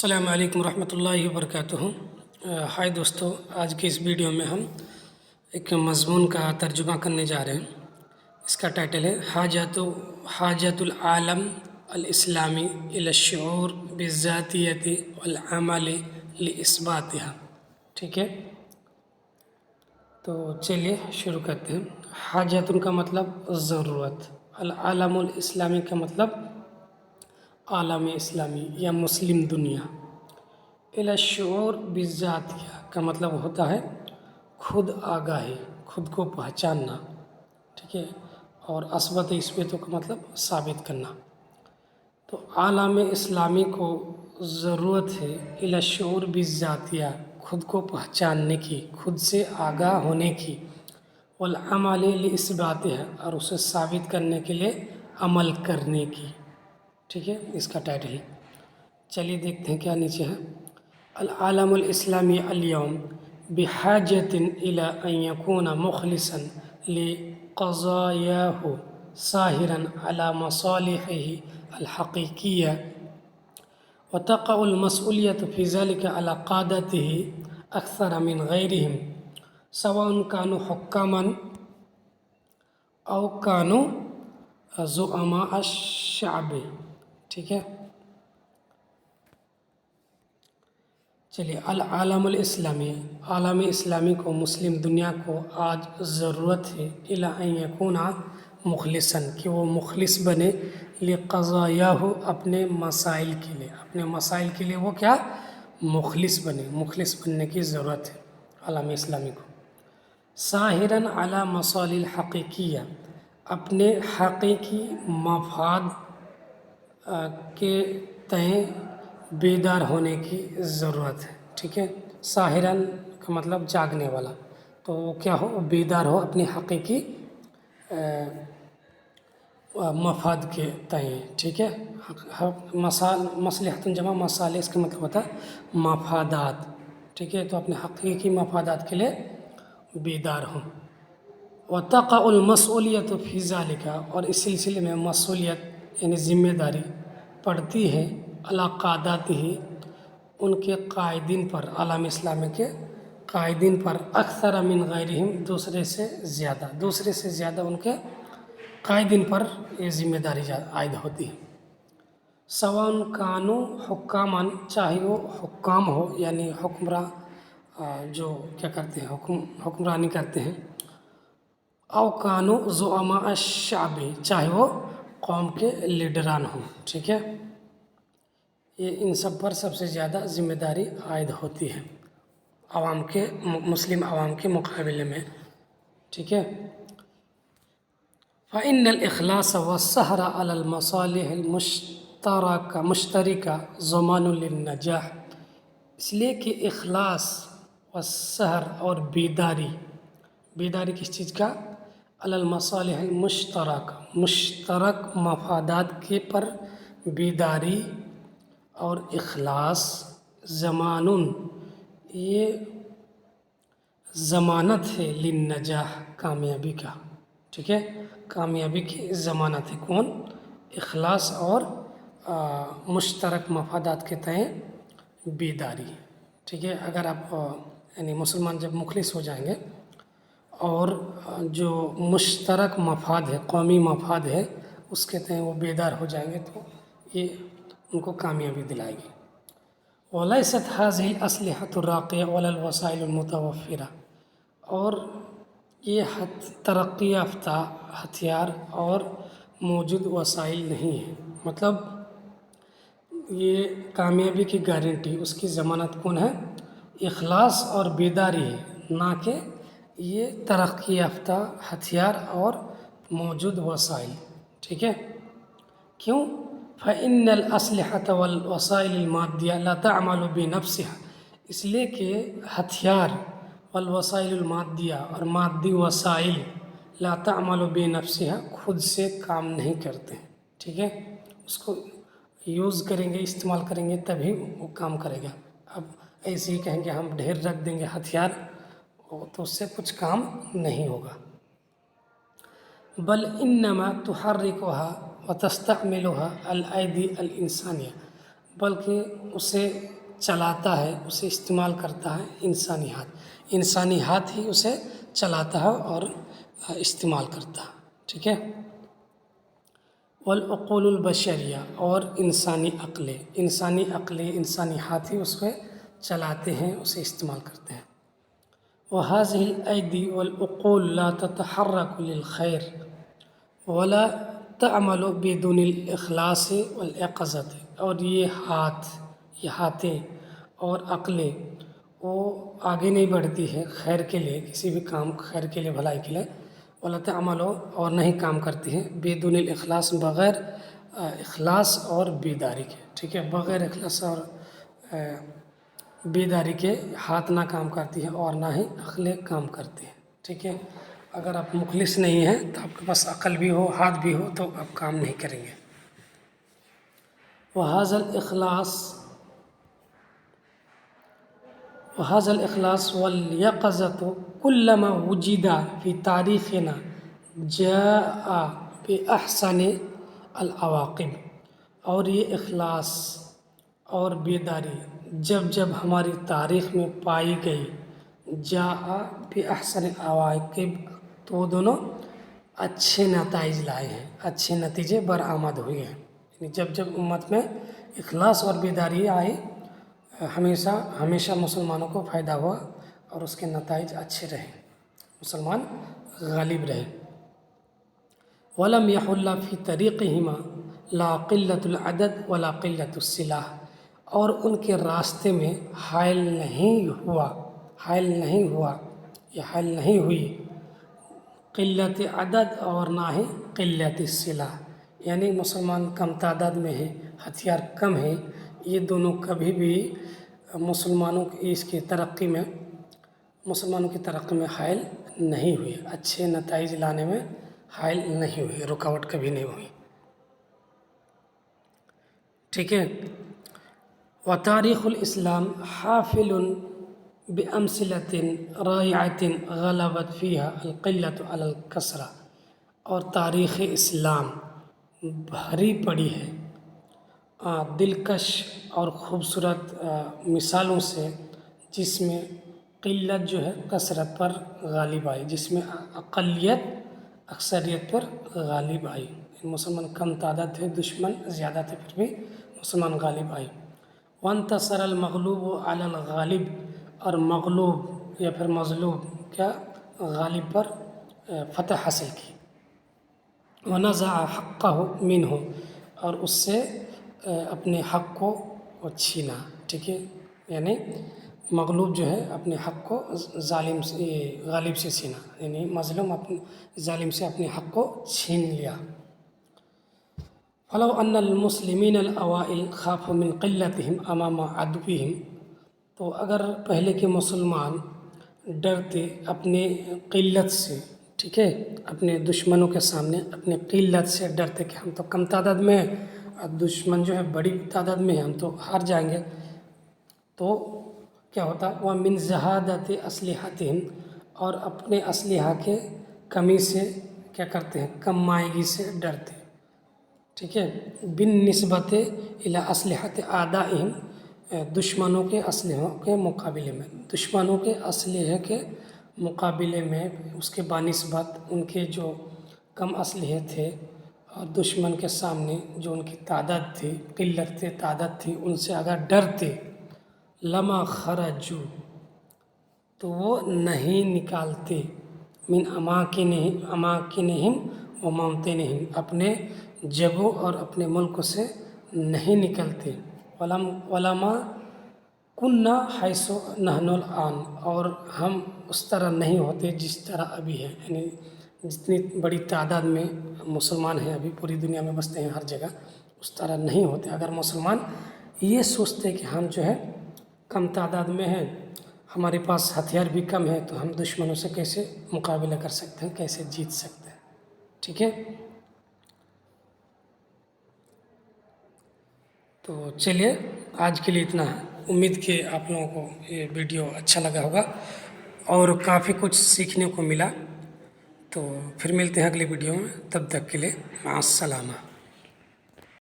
السلام علیکم ورحمۃ اللہ وبرکاتہ۔ ہائے دوستو، آج کی اس ویڈیو میں ہم ایک مضمون کا ترجمہ کرنے جا رہے ہیں۔ اس کا ٹائٹل ہے حاجت العالم الاسلامی الی الشعور بالذاتیت والعمل لاثباتها۔ ٹھیک ہے، تو چلیے شروع کرتے ہیں۔ حاجت کا مطلب ضرورت، العالم الاسلامی کا مطلب عالم اسلامی یا مسلم دنیا، الی الشعور بالذاتیہ کا مطلب ہوتا ہے خود آگاہی، خود کو پہچاننا، ٹھیک ہے، اور اثباتوں کا مطلب ثابت کرنا۔ تو عالم اسلامی کو ضرورت ہے الی الشعور بالذاتیہ، خود کو پہچاننے کی، خود سے آگاہ ہونے کی، والعمل لاثباتها، اور اسے ثابت کرنے کے لیے عمل کرنے کی۔ ٹھیک ہے، اس کا ٹائٹل ہے۔ چلیے دیکھتے ہیں کیا نیچے ہے۔ العالم الاسلامی اليوم بحاجة إلى أن يكون مخلصا لقضاياه ساهرا على مصالحه الحقيقية، وتقع المسؤولية في ذلك على قادته أكثر من غيرهم، سواء كانوا حكاما أو كانوا زعماء الشعب۔ ٹھیک ہے، چلیے۔ العالم الاسلامی، عالم اسلامی کو، مسلم دنیا کو آج ضرورت ہے الی ان یکون مخلصا، کہ وہ مخلص بنے، لقضایاہ، اپنے مسائل کے لیے، اپنے مسائل کے لیے وہ کیا مخلص بنے، مخلص بننے کی ضرورت ہے عالم اسلامی کو۔ ساہراً علی مصالح الحقیقیہ، اپنے حقیقی مفاد کے تئیں بیدار ہونے کی ضرورت ہے۔ ٹھیک ہے، ساہراً کا مطلب جاگنے والا، تو وہ کیا ہو، بیدار ہو اپنی حقیقی مفاد کے تئیں۔ ٹھیک ہے، مصلحت جمع مصالح، اس کا مطلب ہوتا ہے مفادات۔ ٹھیک ہے، تو اپنے حقیقی مفادات کے لیے بیدار ہوں۔ وتقع المسؤولیۃ فی ذلک، اور اس سلسلے میں مسئولیت یعنی ذمہ داری پڑتی ہے علی قاداتہ، ان کے قائدین پر، عالم اسلامی کے قائدین پر، اکثر من غیرہم، دوسرے سے زیادہ ان کے قائدین پر یہ ذمہ داری عائد ہوتی ہے۔ سواء کانوا حکاما، چاہے وہ حکام ہو، یعنی حکمراں جو کیا کرتے ہیں، حکمرانی کرتے ہیں، او کانوا زعماء الشعب، چاہے وہ قوم کے لیڈران ہوں۔ ٹھیک ہے، یہ ان سب پر سب سے زیادہ ذمہ داری عائد ہوتی ہے عوام کے، مسلم عوام کے مقابلے میں۔ ٹھیک ہے، فإن الإخلاص والسهر على المصالح مشترکہ ضمان للنجاح، اس لیے کہ اخلاص والسہر اور بیداری کس چیز کا، علی المصالح المشترکہ، مشترک مفادات کے پر بیداری اور اخلاص، ضمان، یہ ضمانت ہے، للنجاح، کامیابی کا۔ ٹھیک ہے، کامیابی کی ضمانت ہے، کون، اخلاص اور مشترک مفادات کے تئیں بیداری۔ ٹھیک ہے، اگر آپ یعنی مسلمان جب مخلص ہو جائیں گے اور جو مشترک مفاد ہے، قومی مفاد ہے، اس کے تئیں وہ بیدار ہو جائیں گے تو یہ ان کو کامیابی دلائے گی۔ وَلَيْسَتْ هَذِهِ الْأَسْلِحَةُ الرَّاقِيَةُ وَلَا الْوَسَائِلُ الْمُتَوَفِّرَةُ، اور یہ ترقی یافتہ ہتھیار اور موجود وسائل نہیں ہیں، مطلب یہ کامیابی کی گارنٹی، اس کی ضمانت کون ہے، اخلاص اور بیداری ہے، نہ کہ یہ ترقی یافتہ ہتھیار اور موجود وسائل۔ ٹھیک ہے، کیوں، فإن الأسلحة والوسائل المادية لا تعمل بنفسها، اس لیے کہ ہتھیار، والوسائل المادیہ، اور مادی وسائل، لا تعمل بنفسها، خود سے کام نہیں کرتے۔ ٹھیک ہے، اس کو یوز کریں گے، استعمال کریں گے تبھی وہ کام کرے گا۔ اب ایسے ہی کہیں گے ہم ڈھیر رکھ دیں گے ہتھیار، تو اس سے کچھ کام نہیں ہوگا۔ بل انما تحرکها وتستعملها الایدی الانسانیہ، بلکہ اسے چلاتا ہے، اسے استعمال کرتا ہے انسانی ہاتھ ہی اسے چلاتا ہے اور استعمال کرتا ہے، ٹھیک ہے۔ والعقول البشریہ، اور انسانی عقلیں، انسانی ہاتھ ہی اس کو چلاتے ہیں، اسے استعمال کرتے ہیں۔ وهذه الأيدي والعقول لا تتحرك للخير ولا تعمل بدون الإخلاص واليقظة، اور یہ ہاتھیں اور عقلیں وہ آگے نہیں بڑھتی ہے خیر کے لیے، کسی بھی کام خیر کے لیے، بھلائی کے لیے، ولا تعمل، اور نہیں کام کرتی ہے بدون الاخلاص، بغیر اخلاص اور بیداری کے، ٹھیک ہے، بغیر اخلاص اور بیداری کے ہاتھ نہ کام کرتی ہے اور نہ ہی عقلیں کام کرتی ہیں، ٹھیک ہے۔ اگر آپ مخلص نہیں ہیں تو آپ کے پاس عقل بھی ہو، ہاتھ بھی ہو، تو آپ کام نہیں کریں گے۔ وهذا الإخلاص واليقظة كلما وجد في تاریخنا جاء بأحسن العواقب، اور یہ اخلاص اور بیداری جب ہماری تاریخ میں پائی گئی، جاء بأحسن العواقب، تو وہ دونوں اچھے نتائج لائے ہیں، اچھے نتیجے برآمد ہوئے ہیں، یعنی جب امت میں اخلاص اور بیداری آئی، ہمیشہ مسلمانوں کو فائدہ ہوا اور اس کے نتائج اچھے رہے، مسلمان غالب رہے۔ وَلَمْ يَحُلَّ فِي طَرِيقِهِمَا لَا قِلَّةُ الْعَدَدِ وَلَا قِلَّةُ السِّلَاحِ، اور ان کے راستے میں حائل نہیں ہوئی قلت عدد اور نہ ہی قلت السلاح، یعنی مسلمان کم تعداد میں ہیں، ہتھیار کم ہیں، یہ دونوں کبھی بھی مسلمانوں کی ترقی میں حائل نہیں ہوئی، اچھے نتائج لانے میں حائل نہیں ہوئی، رکاوٹ کبھی نہیں ہوئی، ٹھیک ہے۔ وتاریخ الاسلام حافل بأمثلة رائعة غلبت فيها القلة على الكثرة، اور تاریخ اسلام بھری پڑی ہے دلکش اور خوبصورت مثالوں سے، جس میں قلت جو ہے کثرت پر غالب آئی، جس میں اقلیت اکثریت پر غالب آئی، مسلمان کم تعداد تھے، دشمن زیادہ تھے، پھر بھی مسلمان غالب آئی۔ وانتصر المغلوب علی الغالب، اور مغلوب یا پھر مظلوم کیا غالب پر فتح حاصل کی۔ ونزع حقہ منہ، اور اس سے اپنے حق کو چھینا، ٹھیک ہے، یعنی مغلوب جو ہے اپنے حق کو غالب سے چھینا، یعنی مظلوم ظالم سے اپنے حق کو چھین لیا۔ فلو ان المسلمین الاوائل خافوا من قلتهم امام عدوهم، تو اگر پہلے کے مسلمان ڈرتے اپنے قلت سے، ٹھیک ہے، اپنے دشمنوں کے سامنے اپنے قلت سے ڈرتے کہ ہم تو کم تعداد میں ہیں، دشمن جو ہے بڑی تعداد میں ہے، ہم تو ہار جائیں گے، تو کیا ہوتا، وَمِن زَهَادَةِ أَسْلِحَتِهِمْ، اور اپنے اسلحہ کے کمی سے کیا کرتے ہیں، کم مائگی سے ڈرتے، ٹھیک ہے، بالنسبت الی اسلحۃ اعدائہم، دشمنوں کے اسلحوں کے مقابلے میں، دشمنوں کے اسلحے کے مقابلے میں، اس کے بنسبت ان کے جو کم اسلحے تھے اور دشمن کے سامنے جو ان کی تعداد تھی، قلت تعداد تھی، ان سے اگر ڈرتے، لما خرجو، تو وہ نہیں نکالتے، من اماکنہم و موطنہم، اپنے جگہوں اور اپنے ملک سے نہیں نکلتے، ولما کننا حیث نحن الآن، اور ہم اس طرح نہیں ہوتے جس طرح ابھی ہے، یعنی جتنی بڑی تعداد میں مسلمان ہیں ابھی پوری دنیا میں بستے ہیں ہر جگہ، اس طرح نہیں ہوتے۔ اگر مسلمان یہ سوچتے کہ ہم جو ہے کم تعداد میں ہیں، ہمارے پاس ہتھیار بھی کم ہے، تو ہم دشمنوں سے کیسے مقابلہ کر سکتے ہیں، کیسے جیت سکتے ہیں، ٹھیک ہے۔ تو چلیے آج کے لیے اتنا ہے، امید کہ آپ لوگوں کو یہ ویڈیو اچھا لگا ہوگا اور کافی کچھ سیکھنے کو ملا، تو پھر ملتے ہیں اگلی ویڈیو میں، تب تک کے لیے مع السلامہ۔